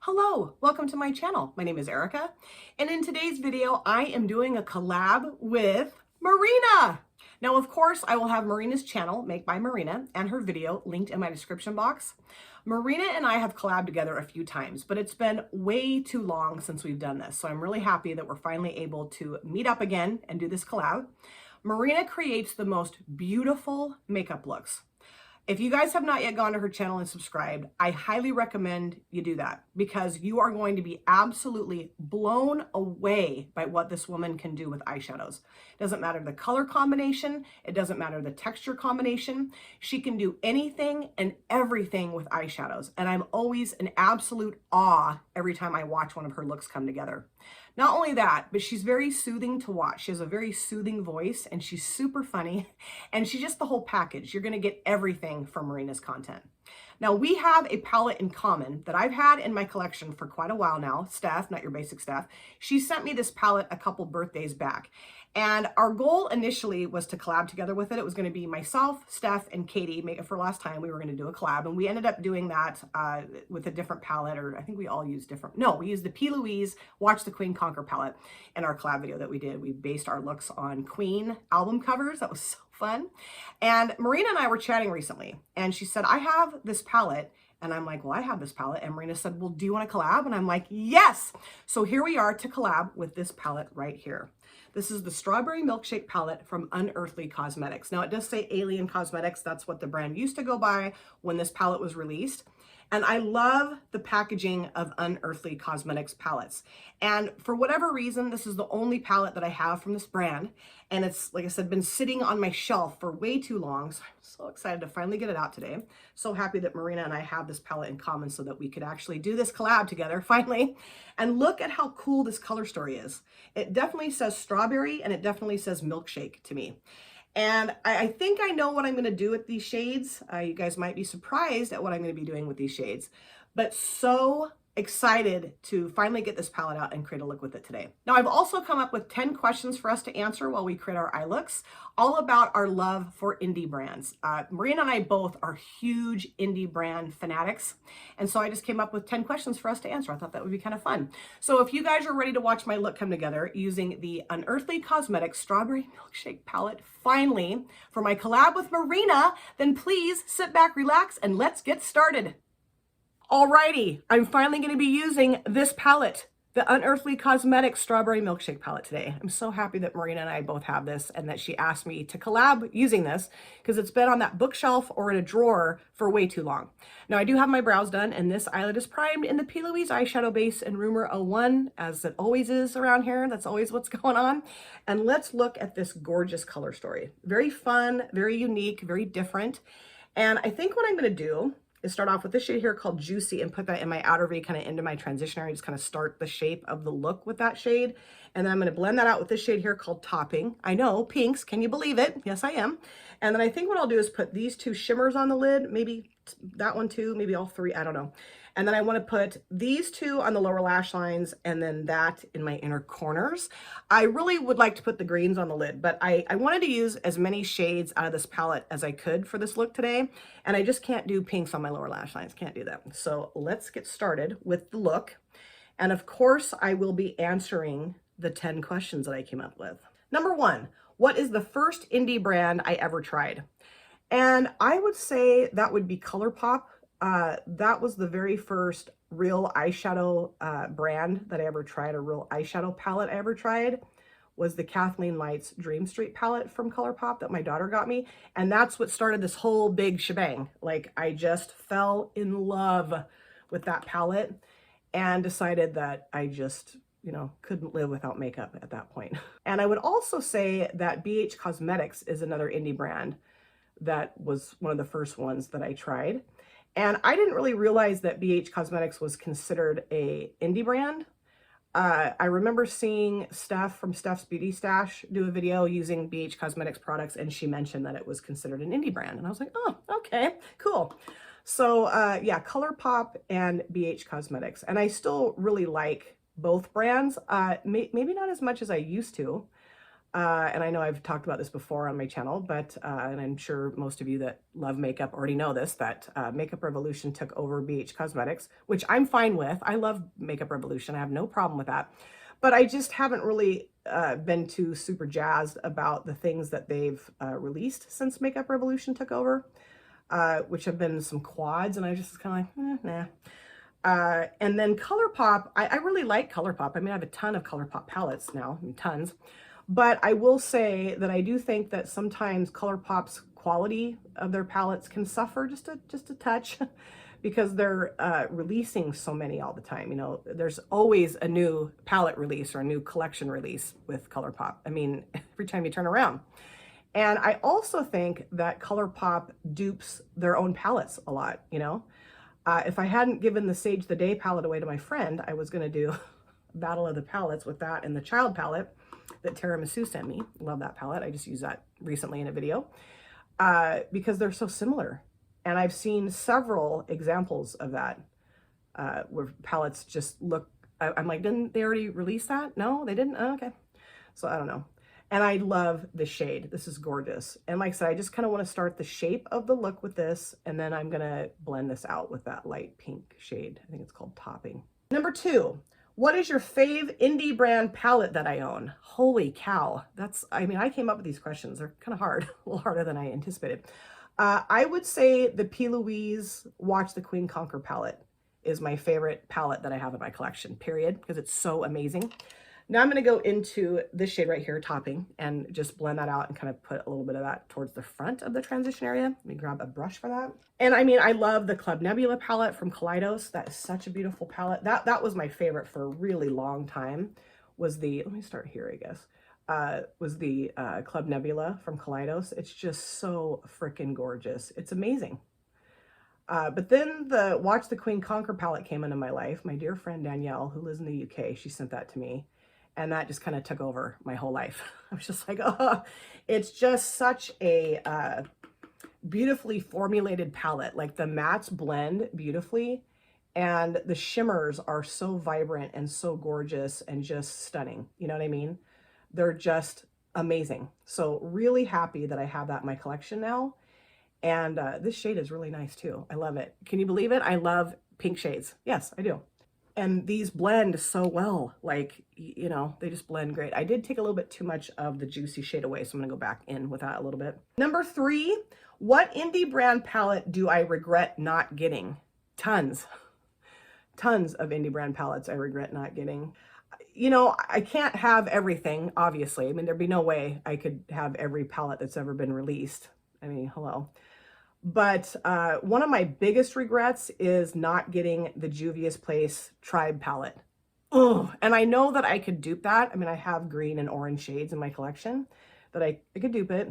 Hello, welcome to my channel. My name is Erica, and in today's video, I am doing a collab with Marina. Now, of course, I will have Marina's channel, Make by Marina, and her video linked in my description box. Marina and I have collabed together a few times, but it's been way too long since we've done this, so I'm really happy that we're finally able to meet up again and do this collab. Marina creates the most beautiful makeup looks. If you guys have not yet gone to her channel and subscribed, I highly recommend you do that because you are going to be absolutely blown away by what this woman can do with eyeshadows. It doesn't matter the color combination. It doesn't matter the texture combination. She can do anything and everything with eyeshadows. And I'm always in absolute awe every time I watch one of her looks come together. Not only that, but she's very soothing to watch. She has a very soothing voice and she's super funny and she's just the whole package. You're going to get everything from Marina's content. Now we have a palette in common that I've had in my collection for quite a while now. Steph, not your basic Steph, she sent me this palette a couple birthdays back. And our goal initially was to collab together with it. It was going to be myself, Steph, and Katie. For last time, we were going to do a collab. And we ended up doing that with a different palette, or I think we all used different. No, we used the P. Louise Watch the Queen Conquer palette in our collab video that we did. We based our looks on Queen album covers. That was so fun. And Marina and I were chatting recently. And she said, I have this palette. And I'm like, well, I have this palette. And Marina said, well, do you want to collab? And I'm like, yes. So here we are to collab with this palette right here. This is the Strawberry Milkshake palette from Unearthly Cosmetics. Now it does say Alien Cosmetics. That's what the brand used to go by when this palette was released. And I love the packaging of Unearthly Cosmetics palettes. And for whatever reason, this is the only palette that I have from this brand. And it's, like I said, been sitting on my shelf for way too long. So I'm so excited to finally get it out today. So happy that Marina and I have this palette in common so that we could actually do this collab together finally. And look at how cool this color story is. It definitely says strawberry and it definitely says milkshake to me. And I think I know what I'm going to do with these shades. You guys might be surprised at what I'm going to be doing with these shades, but so excited to finally get this palette out and create a look with it today. Now, I've also come up with 10 questions for us to answer while we create our eye looks, all about our love for indie brands. Marina and I both are huge indie brand fanatics. And so I just came up with 10 questions for us to answer. I thought that would be kind of fun. So if you guys are ready to watch my look come together using the Unearthly Cosmetics Strawberry Milkshake palette, finally, for my collab with Marina, then please sit back, relax, and let's get started. Alrighty, I'm finally going to be using this palette, the Unearthly Cosmetics Strawberry Milkshake palette today. I'm so happy that Marina and I both have this and that she asked me to collab using this because it's been on that bookshelf or in a drawer for way too long. Now I do have my brows done and this eyelid is primed in the P. Louise eyeshadow base in Rumor 01, as it always is around here. That's always what's going on. And let's look at this gorgeous color story. Very fun, very unique, very different. And I think what I'm going to do is start off with this shade here called Juicy and put that in my outer V, kind of into my transition area, just kind of start the shape of the look with that shade. And then I'm going to blend that out with this shade here called Topping. I know, pinks, can you believe it? Yes, I am. And then I think what I'll do is put these two shimmers on the lid, maybe that one too, maybe all three, I don't know. And then I want to put these two on the lower lash lines and then that in my inner corners. I really would like to put the greens on the lid, but I wanted to use as many shades out of this palette as I could for this look today. And I just can't do pinks on my lower lash lines. Can't do that. So let's get started with the look. And of course, I will be answering the 10 questions that I came up with. Number one, what is the first indie brand I ever tried? And I would say that would be ColourPop. That was the very first real eyeshadow brand that I ever tried, a real eyeshadow palette I ever tried, was the Kathleen Lights Dream Street palette from ColourPop that my daughter got me. And that's what started this whole big shebang. Like, I just fell in love with that palette and decided that I just, you know, couldn't live without makeup at that point. And I would also say that BH Cosmetics is another indie brand that was one of the first ones that I tried. And I didn't really realize that BH Cosmetics was considered a indie brand. I remember seeing Steph from Steph's Beauty Stash do a video using BH Cosmetics products, and she mentioned that it was considered an indie brand. And I was like, oh, okay, cool. So yeah, ColourPop and BH Cosmetics. And I still really like both brands, maybe not as much as I used to. And I know I've talked about this before on my channel, but, and I'm sure most of you that love makeup already know this, that Makeup Revolution took over BH Cosmetics, which I'm fine with. I love Makeup Revolution. I have no problem with that. But I just haven't really been too super jazzed about the things that they've released since Makeup Revolution took over, which have been some quads, and I just kind of like, nah. And then ColourPop, I really like ColourPop. I mean, I have a ton of ColourPop palettes now, tons. But I will say that I do think that sometimes ColourPop's quality of their palettes can suffer just a touch because they're releasing so many all the time. You know, there's always a new palette release or a new collection release with ColourPop. I mean, every time you turn around. And I also think that ColourPop dupes their own palettes a lot, you know. If I hadn't given the Sage the Day palette away to my friend, I was going to do Battle of the Palettes with that and the Child palette that Tiramisu sent me. Love that palette. I just used that recently in a video because they're so similar. And I've seen several examples of that where palettes just look, I'm like, didn't they already release that? No, they didn't? Oh, okay. So I don't know. And I love the shade. This is gorgeous. And like I said, I just kind of want to start the shape of the look with this, and then I'm going to blend this out with that light pink shade. I think it's called Topping. Number 2, what is your fave indie brand palette that I own? Holy cow. I mean, I came up with these questions. They're kind of hard, a little harder than I anticipated. I would say the P. Louise Watch the Queen Conquer palette is my favorite palette that I have in my collection, period, because it's so amazing. Now I'm going to go into this shade right here, Topping, and just blend that out and kind of put a little bit of that towards the front of the transition area. Let me grab a brush for that. And I mean, I love the Club Nebula palette from Kaleidos. That is such a beautiful palette. That was my favorite for a really long time, was the, let me start here, I guess, was the Club Nebula from Kaleidos. It's just so freaking gorgeous. It's amazing. But then the Watch the Queen Conquer palette came into my life. My dear friend Danielle, who lives in the UK, she sent that to me. And that just kind of took over my whole life. I was just like, oh, it's just such a beautifully formulated palette. Like the mattes blend beautifully and the shimmers are so vibrant and so gorgeous and just stunning. You know what I mean? They're just amazing. So really happy that I have that in my collection now. And this shade is really nice too. I love it. Can you believe it? I love pink shades. Yes, I do. And these blend so well, like, you know, they just blend great. I did take a little bit too much of the juicy shade away, so I'm gonna go back in with that a little bit. Number 3, what indie brand palette do I regret not getting? Tons. Tons of indie brand palettes I regret not getting. You know, I can't have everything, obviously. I mean, there'd be no way I could have every palette that's ever been released. I mean, hello. But one of my biggest regrets is not getting the Juvia's Place Tribe palette. Oh, and I know that I could dupe that. I mean, I have green and orange shades in my collection that I could dupe it,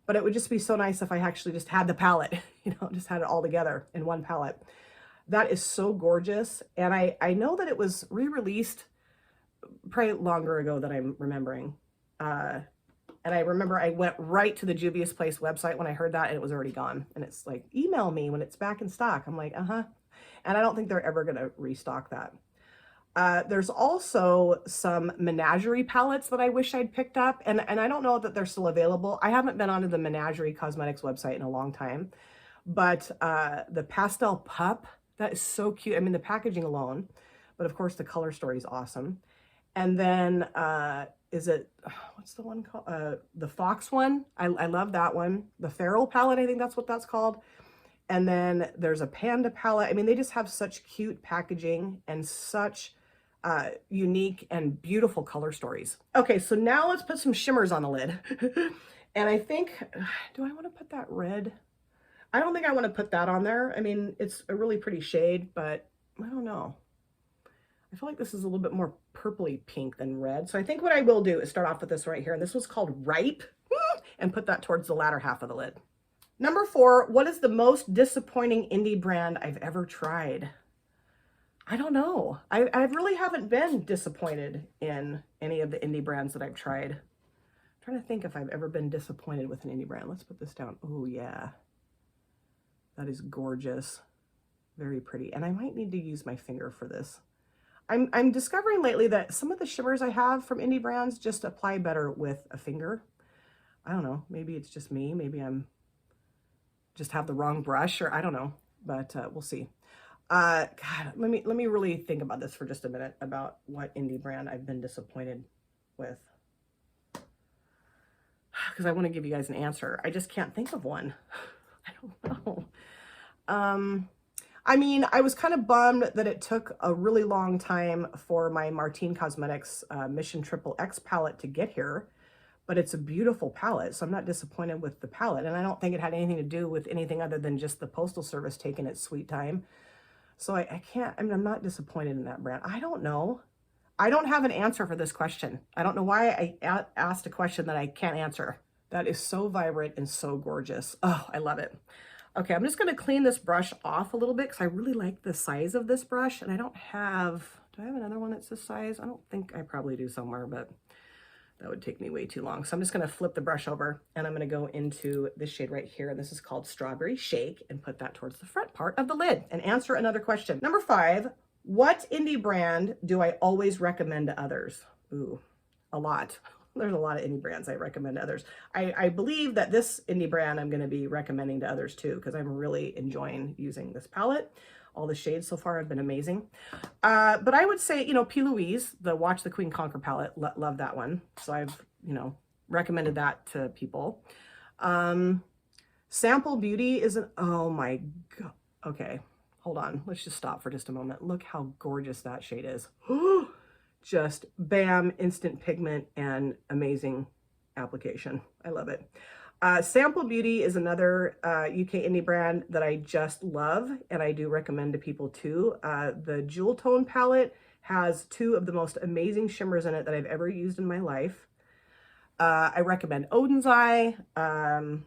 but it would just be so nice if I actually just had the palette, you know, just had it all together in one palette. That is so gorgeous. And I know that it was re-released probably longer ago than I'm remembering. And I remember I went right to the Juvia's Place website when I heard that, and it was already gone. And it's like, email me when it's back in stock. I'm like, uh-huh. And I don't think they're ever going to restock that. There's also some Menagerie palettes that I wish I'd picked up. And I don't know that they're still available. I haven't been onto the Menagerie Cosmetics website in a long time. But the Pastel Pup, that is so cute. I mean, the packaging alone. But of course, the color story is awesome. And then... is it, what's the one called? The Fox one. I love that one. The Feral palette, I think that's what that's called. And then there's a Panda palette. I mean, they just have such cute packaging and such unique and beautiful color stories. Okay, so now let's put some shimmers on the lid. And I think, do I want to put that red? I don't think I want to put that on there. I mean, it's a really pretty shade, but I don't know. I feel like this is a little bit more purpley pink than red. So I think what I will do is start off with this right here. And this was called Ripe, and put that towards the latter half of the lid. Number 4, what is the most disappointing indie brand I've ever tried? I don't know. I really haven't been disappointed in any of the indie brands that I've tried. I'm trying to think if I've ever been disappointed with an indie brand. Let's put this down. Oh yeah. That is gorgeous. Very pretty. And I might need to use my finger for this. I'm discovering lately that some of the shimmers I have from indie brands just apply better with a finger. I don't know, maybe it's just me, maybe I'm just have the wrong brush, or I don't know, but we'll see. God, let me really think about this for just a minute about what indie brand I've been disappointed with, because I want to give you guys an answer. I just can't think of one. I don't know. I mean, I was kind of bummed that it took a really long time for my Martine Cosmetics Mission Triple X palette to get here, but it's a beautiful palette, so I'm not disappointed with the palette, and I don't think it had anything to do with anything other than just the Postal Service taking its sweet time. So I can't, I mean, I'm not disappointed in that brand. I don't know. I don't have an answer for this question. I don't know why I asked a question that I can't answer. That is so vibrant and so gorgeous. Oh, I love it. Okay, I'm just going to clean this brush off a little bit because I really like the size of this brush, and I don't have, do I have another one that's this size? I don't think I probably do somewhere, but that would take me way too long. So I'm just going to flip the brush over, and I'm going to go into this shade right here. This is called Strawberry Shake, and put that towards the front part of the lid and answer another question. Number 5, what indie brand do I always recommend to others? Ooh, a lot. There's a lot of indie brands I recommend to others. I believe that this indie brand I'm going to be recommending to others too, because I'm really enjoying using this palette. All the shades so far have been amazing. But I would say, you know, P. Louise, the Watch the Queen Conquer palette, love that one. So I've, you know, recommended that to people. Sample Beauty is an, oh my God. Okay, hold on. Let's just stop for just a moment. Look how gorgeous that shade is. Just bam, instant pigment and amazing application. I love it. Sample Beauty is another UK indie brand that I just love, and I do recommend to people too. The Jewel Tone palette has 2 of the most amazing shimmers in it that I've ever used in my life. I recommend Odin's Eye. I'm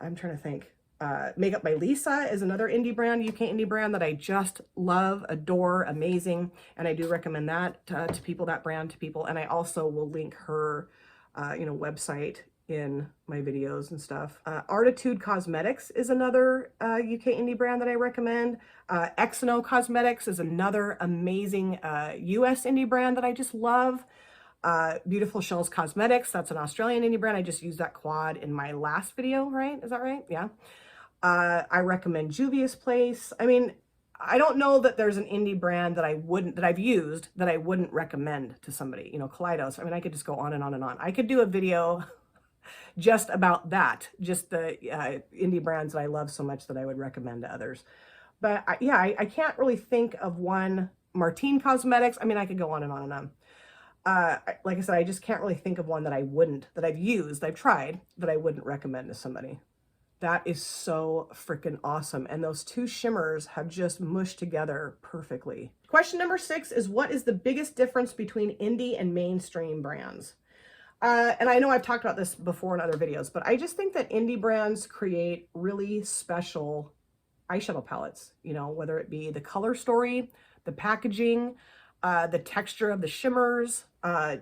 trying to think. Makeup by Lisa is another indie brand, UK indie brand that I just love, adore, amazing. And I do recommend that to people, that brand to people. And I also will link her, you know, website in my videos and stuff. Artitude Cosmetics is another UK indie brand that I recommend. Exino Cosmetics is another amazing US indie brand that I just love. Beautiful Shells Cosmetics, that's an Australian indie brand. I just used that quad in my last video, right? Is that right? Yeah. I recommend Juvia's Place. I mean, I don't know that there's an indie brand that I've used that I wouldn't recommend to somebody. You know, Kaleidos. I mean, I could just go on and on and on. I could do a video just about that, just the indie brands that I love so much that I would recommend to others. But yeah, I can't really think of one. Martine Cosmetics. I mean, I could go on and on and on. Like I said, I just can't really think of one that that I've used, I've tried, that I wouldn't recommend to somebody. That is so freaking awesome. And those 2 shimmers have just mushed together perfectly. Question number 6 is, what is the biggest difference between indie and mainstream brands? And I know I've talked about this before in other videos, but I just think that indie brands create really special eyeshadow palettes, you know, whether it be the color story, the packaging, the texture of the shimmers,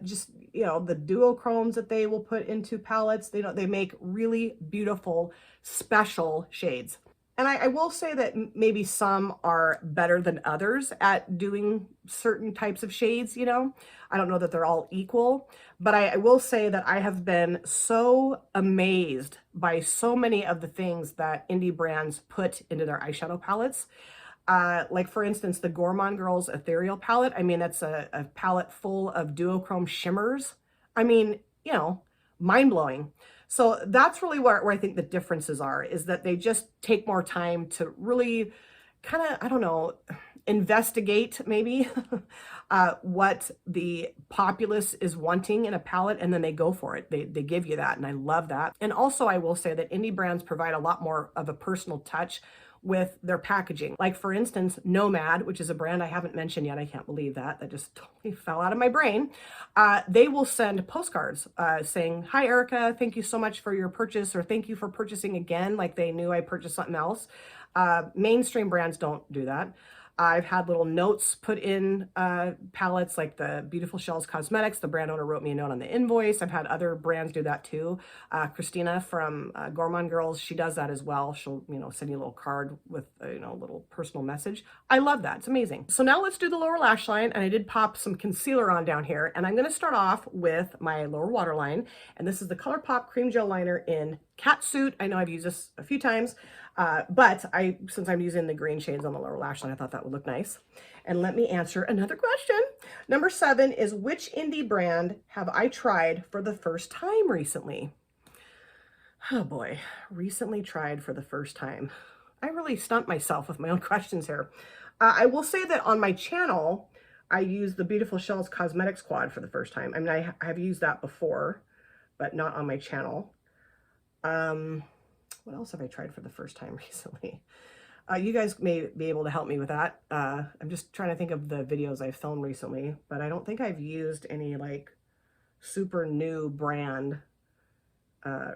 just, you know, the duochromes that they will put into palettes. They make really beautiful, special shades. And I will say that maybe some are better than others at doing certain types of shades, you know. I don't know that they're all equal, but I will say that I have been so amazed by so many of the things that indie brands put into their eyeshadow palettes. Like for instance, the Gourmand Girls Ethereal palette. I mean, that's a palette full of duochrome shimmers. I mean, you know, mind-blowing. So that's really where I think the differences are, is that they just take more time to really kind of, I don't know, investigate maybe what the populace is wanting in a palette, and then they go for it. They give you that, and I love that. And also I will say that indie brands provide a lot more of a personal touch with their packaging. Like for instance, Nomad, which is a brand I haven't mentioned yet. I can't believe that. That just totally fell out of my brain. They will send postcards saying, "Hi, Erica, thank you so much for your purchase," or "Thank you for purchasing again," like they knew I purchased something else. Mainstream brands don't do that. I've had little notes put in palettes like the Beautiful Shells Cosmetics. The brand owner wrote me a note on the invoice. I've had other brands do that too. Christina from Gourmand Girls, she does that as well. She'll, send you a little card with, a little personal message. I love that. It's amazing. So now let's do the lower lash line. And I did pop some concealer on down here. And I'm going to start off with my lower waterline. And this is the ColourPop Cream Gel Liner in Catsuit. I know I've used this a few times. But since I'm using the green shades on the lower lash line, I thought that would look nice. And let me answer another question. Number 7 is, which indie brand have I tried for the first time recently? Oh boy, recently tried for the first time. I really stumped myself with my own questions here. I will say that on my channel, I used the Beautiful Shells Cosmetics Quad for the first time. I mean, I have used that before, but not on my channel. What else have I tried for the first time recently? You guys may be able to help me with that. I'm just trying to think of the videos I've filmed recently, but I don't think I've used any like super new brand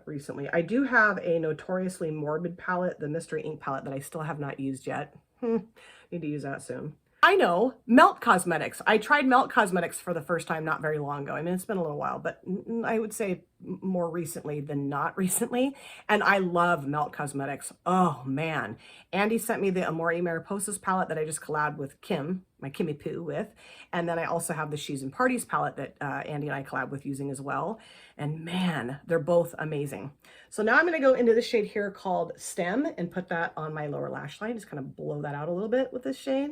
recently. I do have a Notoriously Morbid palette, the Mystery Ink palette, that I still have not used yet. Need to use that soon. I know, Melt Cosmetics. I tried Melt Cosmetics for the first time not very long ago. I mean, it's been a little while, but I would say more recently than not recently. And I love Melt Cosmetics. Oh, man. Andy sent me the Amore Mariposas palette that I just collabed with Kim, my Kimmy Poo with. And then I also have the She's and Parties palette that Andy and I collab with using as well. And man, they're both amazing. So now I'm going to go into the shade here called Stem and put that on my lower lash line. Just kind of blow that out a little bit with this shade.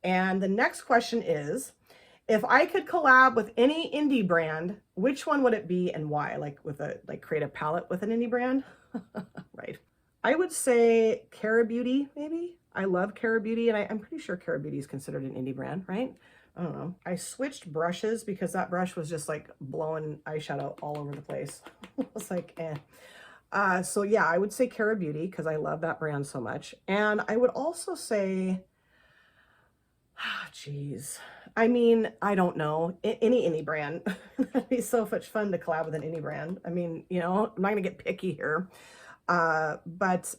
And the next question is, if I could collab with any indie brand, which one would it be and why? Like create a palette with an indie brand? Right. I would say Cara Beauty, maybe. I love Cara Beauty, and I'm pretty sure Cara Beauty is considered an indie brand, right? I don't know. I switched brushes because that brush was just like blowing eyeshadow all over the place. It was like, eh. So yeah, I would say Cara Beauty because I love that brand so much. And I would also say, geez. I mean, I don't know. Any indie brand. That'd be so much fun to collab with an indie brand. I mean, I'm not going to get picky here. But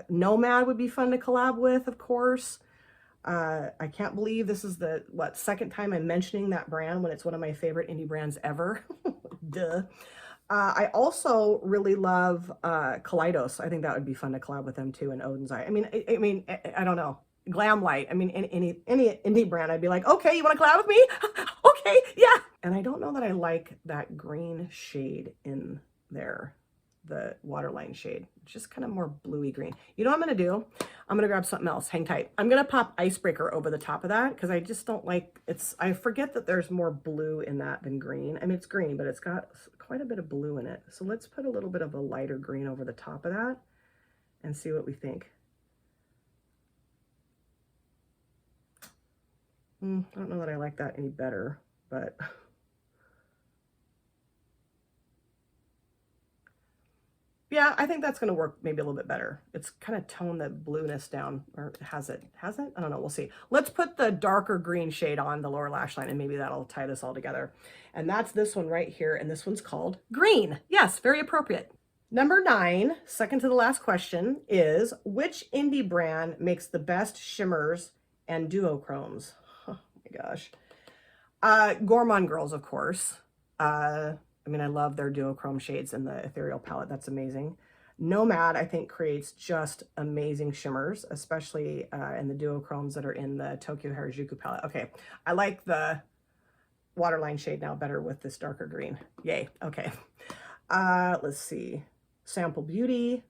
Nomad would be fun to collab with, of course. I can't believe this is the, second time I'm mentioning that brand when it's one of my favorite indie brands ever. Duh. I also really love Kaleidos. I think that would be fun to collab with them too, and Odin's Eye. I don't know. Glam Light. I mean, any indie brand, I'd be like, okay, you want to collab with me? Okay, yeah. And I don't know that I like that green shade in there, the waterline shade. It's just kind of more bluey green. You know what I'm going to do? I'm going to grab something else. Hang tight. I'm going to pop Icebreaker over the top of that because I just don't like, I forget that there's more blue in that than green. I mean, it's green, but it's got quite a bit of blue in it. So let's put a little bit of a lighter green over the top of that and see what we think. I don't know that I like that any better, but yeah, I think that's going to work maybe a little bit better. It's kind of toned the blueness down, or has it? Has it? I don't know. We'll see. Let's put the darker green shade on the lower lash line, and maybe that'll tie this all together. And that's this one right here, and this one's called Green. Yes, very appropriate. Number 9, second to the last question, is which indie brand makes the best shimmers and duochromes? Gosh. Gourmand Girls, of course. I mean, I love their duochrome shades in the ethereal palette. That's amazing. Nomad, I think, creates just amazing shimmers, especially in the duochromes that are in the Tokyo Harajuku palette. Okay, I like the waterline shade now better with this darker green. Yay. Okay. Let's see. Sample Beauty.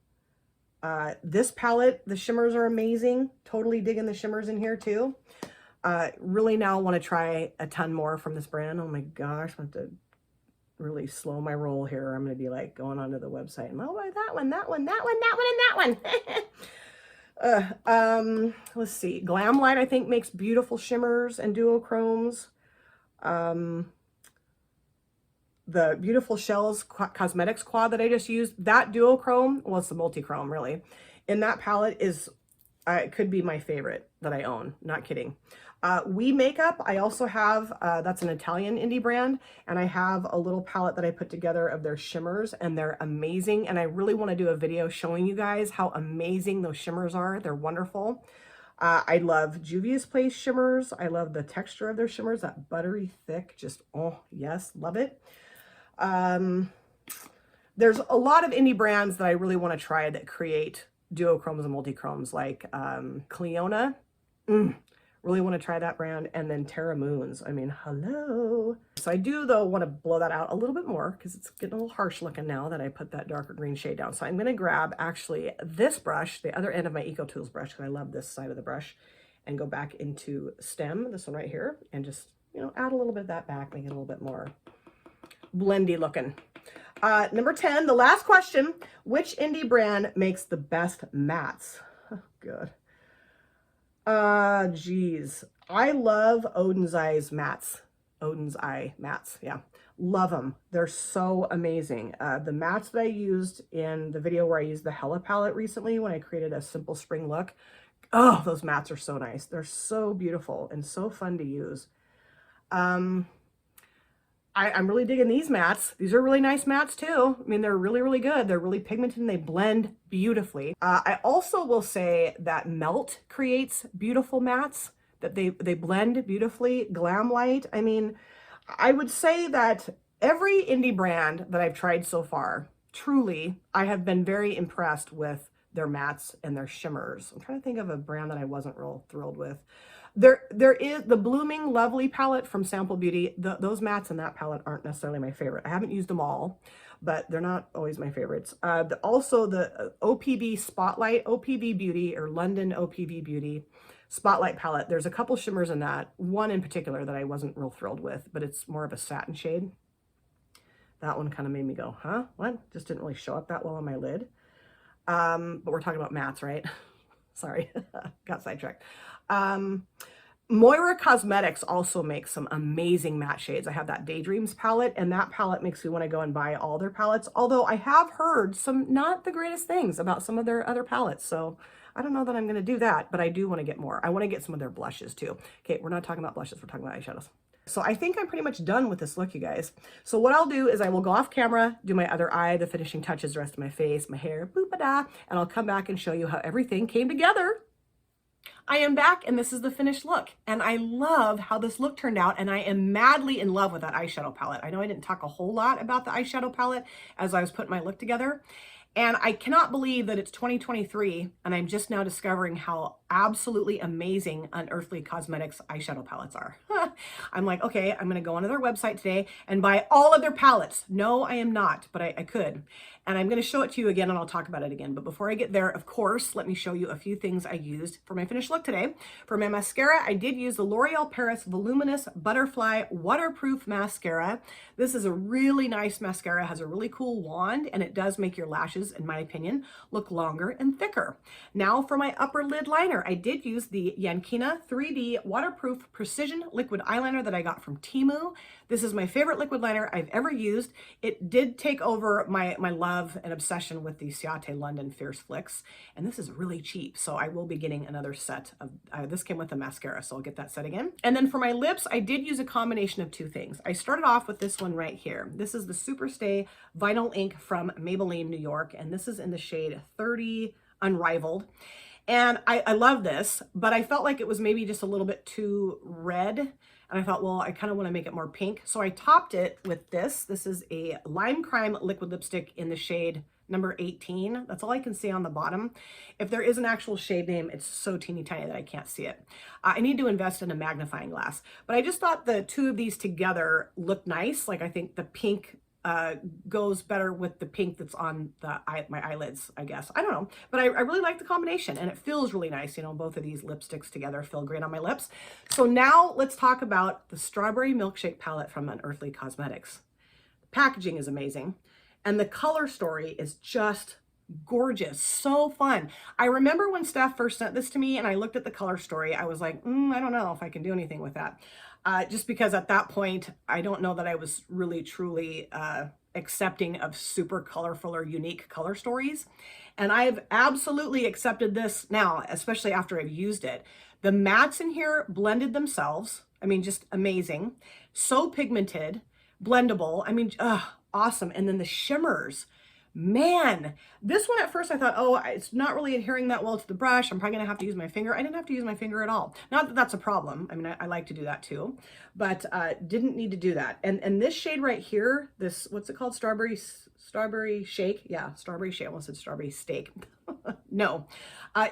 This palette, the shimmers are amazing. Totally digging the shimmers in here too. Really now want to try a ton more from this brand. Oh my gosh, I have to really slow my roll here. I'm going to be like going onto the website and, oh, that one, that one, that one, that one, and that one. Let's see. Glam Light, I think, makes beautiful shimmers and duochromes. The Beautiful Shells Cosmetics Quad that I just used, that duochrome, well, it's the multi-chrome really, in that palette is, it could be my favorite that I own. Not kidding. We Makeup, I also have, that's an Italian indie brand, and I have a little palette that I put together of their shimmers, and they're amazing, and I really want to do a video showing you guys how amazing those shimmers are. They're wonderful. I love Juvia's Place shimmers. I love the texture of their shimmers, that buttery thick, just, oh yes, love it. There's a lot of indie brands that I really want to try that create duochromes and multichromes, like Cleona. Really want to try that brand. And then Terra Moons. I mean, hello. So I do, though, want to blow that out a little bit more because it's getting a little harsh looking now that I put that darker green shade down. So I'm going to grab, actually, this brush, the other end of my Eco Tools brush, because I love this side of the brush, and go back into Stem, this one right here, and just, you know, add a little bit of that back, make it a little bit more blendy looking. Number 10, the last question, which indie brand makes the best mattes? Oh, good. Geez. I love Odin's Eye's mattes. Odin's Eye mattes, yeah. Love them. They're so amazing. The mattes that I used in the video where I used the Hella palette recently when I created a simple spring look, oh, those mattes are so nice. They're so beautiful and so fun to use. I'm really digging these mattes. These are really nice mattes too. I mean, they're really, really good. They're really pigmented and they blend beautifully. I also will say that Melt creates beautiful mattes, that they blend beautifully. Glam Light. I mean, I would say that every indie brand that I've tried so far, truly, I have been very impressed with their mattes and their shimmers. I'm trying to think of a brand that I wasn't real thrilled with. There is the Blooming Lovely palette from Sample Beauty. Those mattes in that palette aren't necessarily my favorite. I haven't used them all, but they're not always my favorites. Also the OPB Spotlight, OPB Beauty, or London OPB Beauty Spotlight palette. There's a couple shimmers in that. One in particular that I wasn't real thrilled with, but it's more of a satin shade. That one kind of made me go, huh? What? Just didn't really show up that well on my lid. But we're talking about mattes, right? Sorry, got sidetracked. Moira Cosmetics also makes some amazing matte shades. I have that Daydreams palette, and that palette makes me want to go and buy all their palettes. Although I have heard some not the greatest things about some of their other palettes. So I don't know that I'm going to do that, but I do want to get more. I want to get some of their blushes too. Okay, we're not talking about blushes. We're talking about eyeshadows. So I think I'm pretty much done with this look, you guys. So what I'll do is I will go off camera, do my other eye, the finishing touches, the rest of my face, my hair, boop-a-da, and I'll come back and show you how everything came together. I am back, and this is the finished look, and I love how this look turned out, and I am madly in love with that eyeshadow palette. I know I didn't talk a whole lot about the eyeshadow palette as I was putting my look together, and I cannot believe that it's 2023, and I'm just now discovering how absolutely amazing Unearthly Cosmetics eyeshadow palettes are. I'm like, okay, I'm gonna go onto their website today and buy all of their palettes. No, I am not, but I could. And I'm gonna show it to you again, and I'll talk about it again. But before I get there, of course, let me show you a few things I used for my finished look today. For my mascara, I did use the L'Oreal Paris Voluminous Butterfly Waterproof Mascara. This is a really nice mascara, has a really cool wand, and it does make your lashes, in my opinion, look longer and thicker. Now for my upper lid liner, I did use the Yankina 3D Waterproof Precision Liquid Eyeliner that I got from Temu. This is my favorite liquid liner I've ever used. It did take over my love and obsession with the Ciate London Fierce Flicks, and this is really cheap, so I will be getting another set of, this came with a mascara, so I'll get that set again. And then for my lips, I did use a combination of two things. I started off with this one right here. This is the Superstay Vinyl Ink from Maybelline, New York, and this is in the shade 30 Unrivaled. And I love this, but I felt like it was maybe just a little bit too red. And I thought, well, I kind of want to make it more pink. So I topped it with this. This is a Lime Crime liquid lipstick in the shade number 18. That's all I can see on the bottom. If there is an actual shade name, it's so teeny tiny that I can't see it. I need to invest in a magnifying glass. But I just thought the two of these together looked nice. Like, I think the pink goes better with the pink that's on my eyelids, I guess. I don't know, but I really like the combination, and it feels really nice. You know, both of these lipsticks together feel great on my lips. So now let's talk about the Strawberry Milkshake palette from Unearthly Cosmetics. The packaging is amazing, and the color story is just gorgeous, so fun. I remember when Steph first sent this to me and I looked at the color story, I was like, I don't know if I can do anything with that. Just because at that point, I don't know that I was really truly accepting of super colorful or unique color stories. And I've absolutely accepted this now, especially after I've used it. The mattes in here blended themselves. I mean, just amazing. So pigmented, blendable. I mean, awesome. And then the shimmers, Man, this one at first I thought, oh, it's not really adhering that well to the brush. I'm probably gonna have to use my finger. I didn't have to use my finger at all. Not that that's a problem. I mean, I like to do that too, but didn't need to do that. And this shade right here, this, what's it called? Strawberry shake. Yeah, strawberry shake. I almost said strawberry steak. No,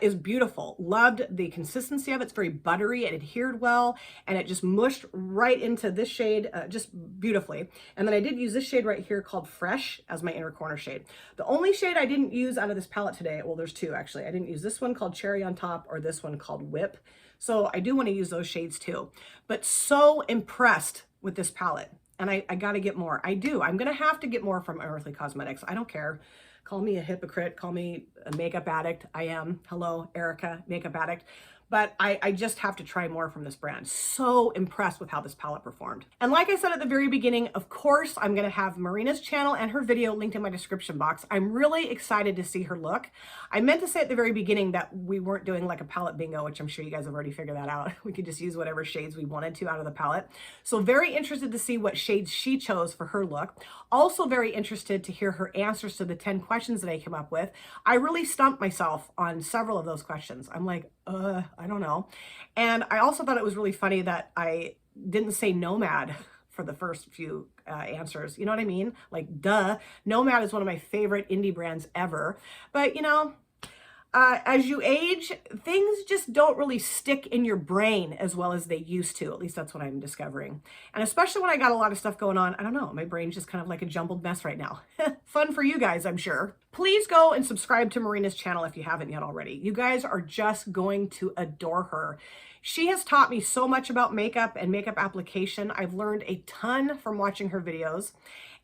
is beautiful. Loved the consistency of it. It's very buttery. It adhered well, and it just mushed right into this shade just beautifully. And then I did use this shade right here called Fresh as my inner corner shade. The only shade I didn't use out of this palette today, well, there's two actually. I didn't use this one called Cherry on Top or this one called Whip. So I do want to use those shades too. But so impressed with this palette. And I got to get more. I do. I'm going to have to get more from Unearthly Cosmetics. I don't care. Call me a hypocrite. Call me a makeup addict. I am. Hello, Erica, makeup addict. But I just have to try more from this brand. So impressed with how this palette performed. And like I said at the very beginning, of course, I'm going to have Marina's channel and her video linked in my description box. I'm really excited to see her look. I meant to say at the very beginning that we weren't doing like a palette bingo, which I'm sure you guys have already figured that out. We could just use whatever shades we wanted to out of the palette. So very interested to see what shades she chose for her look. Also very interested to hear her answers to the 10 questions that I came up with. I really stumped myself on several of those questions. I'm like, I don't know. And I also thought it was really funny that I didn't say Nomad for the first few answers. You know what I mean? Like, duh. Nomad is one of my favorite indie brands ever. But, you know, as you age, things just don't really stick in your brain as well as they used to. At least that's what I'm discovering. And especially when I got a lot of stuff going on, I don't know, my brain's just kind of like a jumbled mess right now. Fun for you guys, I'm sure. Please go and subscribe to Marina's channel if you haven't yet already. You guys are just going to adore her. She has taught me so much about makeup and makeup application. I've learned a ton from watching her videos.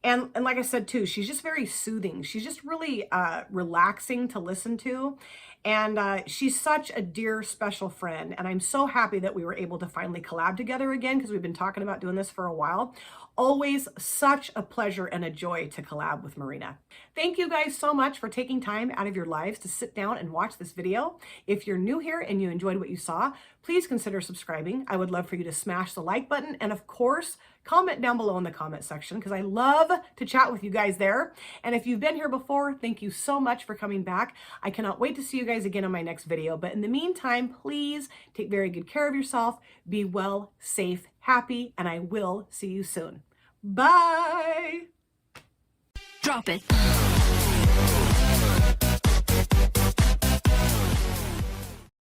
And like I said too, she's just very soothing. She's just really relaxing to listen to. And she's such a dear, special friend. And I'm so happy that we were able to finally collab together again because we've been talking about doing this for a while. Always such a pleasure and a joy to collab with Marina. Thank you guys so much for taking time out of your lives to sit down and watch this video. If you're new here and you enjoyed what you saw, please consider subscribing. I would love for you to smash the like button and of course, comment down below in the comment section because I love to chat with you guys there. And if you've been here before, thank you so much for coming back. I cannot wait to see you guys again in my next video. But in the meantime, please take very good care of yourself. Be well, safe, happy, and I will see you soon. Bye. Drop it.